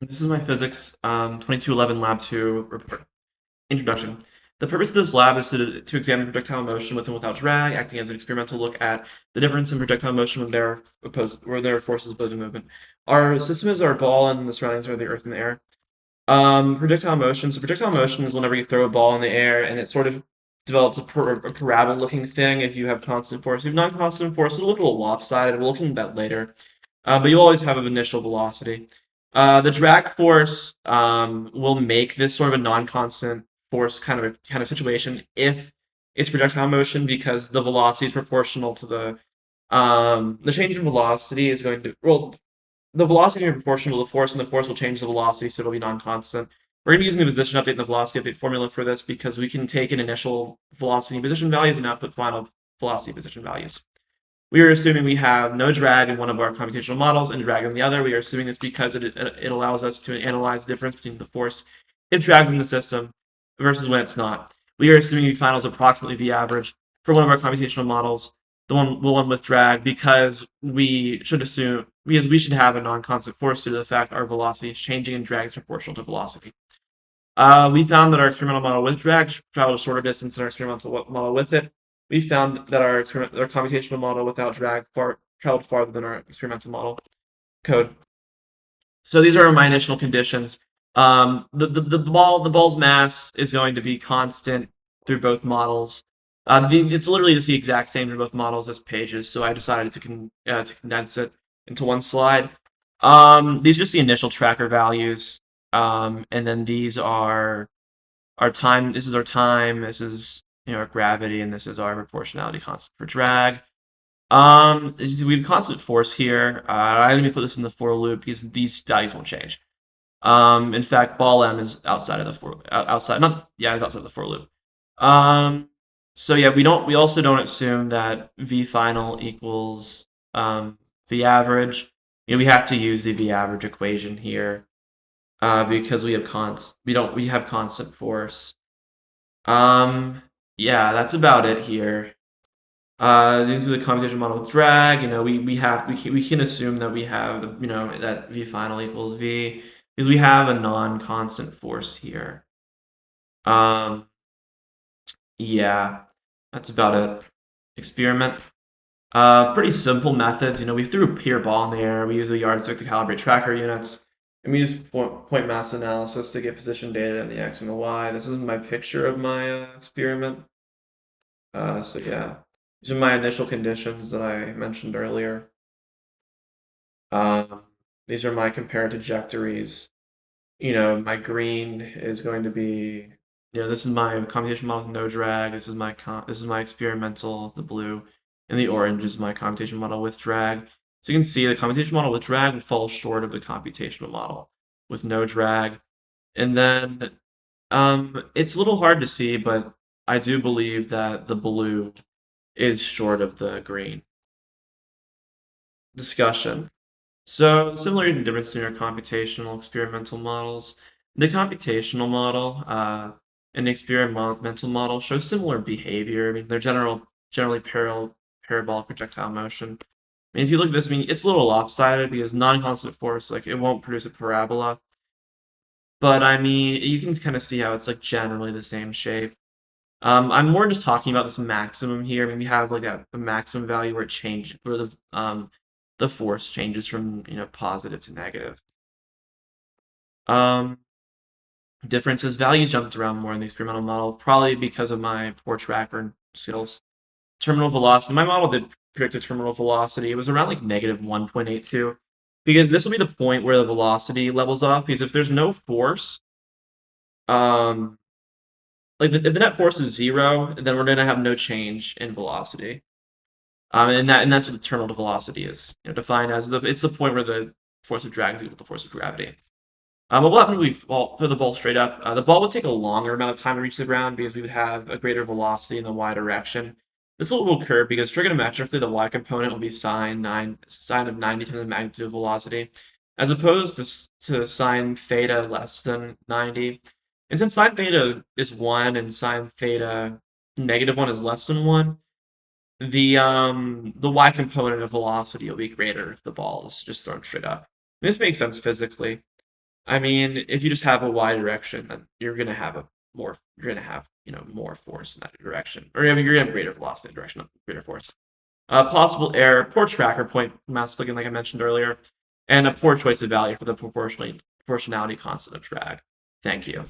This is my physics 2211 lab 2 report. Introduction. The purpose of this lab is to examine projectile motion with and without drag, acting as an experimental look at the difference in projectile motion when there are forces opposing movement. Our system is our ball and the surroundings are the earth and the air. Projectile motion. So projectile motion is whenever you throw a ball in the air and it sort of develops a parabola-looking thing if you have constant force. If you have non-constant force, it'll look a little lopsided. We'll look into that later. But you always have an initial velocity. The drag force will make this sort of a non-constant force kind of situation if it's projectile motion because the velocity is proportional to the change in velocity is going to the velocity is proportional to the force and the force will change the velocity so it'll be non-constant. We're going to be using the position update and the velocity update formula for this because we can take an initial velocity and position values and output final velocity position values. We are assuming we have no drag in one of our computational models and drag in the other. We are assuming this because it allows us to analyze the difference between the force if drag's in the system versus when it's not. We are assuming V final is approximately V average for one of our computational models, the one with drag, because we should have a non-constant force due to the fact our velocity is changing and drag is proportional to velocity. We found that our experimental model with drag traveled a shorter distance than our experimental model with it. We found that our computational model without drag traveled farther than our experimental model code. So these are my initial conditions. The ball's mass is going to be constant through both models. It's literally just the exact same for both models as pages, so I decided to condense it into one slide. These are just the initial tracker values, and then these are our time. This is our time. This is our gravity, and this is our proportionality constant for drag. We have constant force here. Let me put this in the for loop because these values won't change. In fact, ball m is outside of the for outside not yeah it's outside of the for loop. So yeah, we also don't assume that v final equals v average. We have to use the v average equation here because we have constant force. Yeah, that's about it here. Due to the computation model with drag, we can assume that we have that v final equals v because we have a non-constant force here. Um, yeah, that's about it. Experiment. Pretty simple methods. We threw a pure ball in the air. We use a yardstick to calibrate tracker units. And we use point mass analysis to get position data in the x and the y. This is my picture of my experiment. So yeah, these are my initial conditions that I mentioned earlier. Um, these are my compared trajectories. My green is going to be, this is my computation model with no drag. This is my experimental, the blue, and the orange is my computation model with drag. So you can see the computation model with drag falls short of the computational model with no drag. And then it's a little hard to see, but I do believe that the blue is short of the green. Discussion. So, the similarities and differences between our computational experimental models. The computational model and the experimental model show similar behavior. I mean, they're generally parabolic projectile motion. I mean, if you look at this, I mean, it's a little lopsided because non-constant force, like, it won't produce a parabola. But I mean, you can kind of see how it's like generally the same shape. I'm more just talking about this maximum here. I mean, we have like a maximum value where the force changes from positive to negative. Um, Differences values jumped around more in the experimental model, probably because of my poor tracker skills. Terminal velocity. My model did predict a terminal velocity. It was around like negative 1.82, because this will be the point where the velocity levels off. Because if there's no force, um, if the net force is zero, then we're gonna have no change in velocity. And that's what the terminal velocity is, defined as it's the point where the force of drag is equal to the force of gravity. What will happen if we throw the ball straight up? The ball would take a longer amount of time to reach the ground because we would have a greater velocity in the y direction. This will occur because trigonometrically the y component will be sine of 90 times the magnitude of velocity, as opposed to sine theta less than 90. And since sine theta is 1 and sine theta -1 is less than 1, the y component of velocity will be greater if the ball is just thrown straight up. This makes sense physically. I mean, if you just have a y direction, then you're gonna have more force in that direction, or I mean, you're gonna have greater velocity in the direction of greater force. Possible error, poor tracker point mass clicking, like I mentioned earlier, and a poor choice of value for the proportionality constant of drag. Thank you.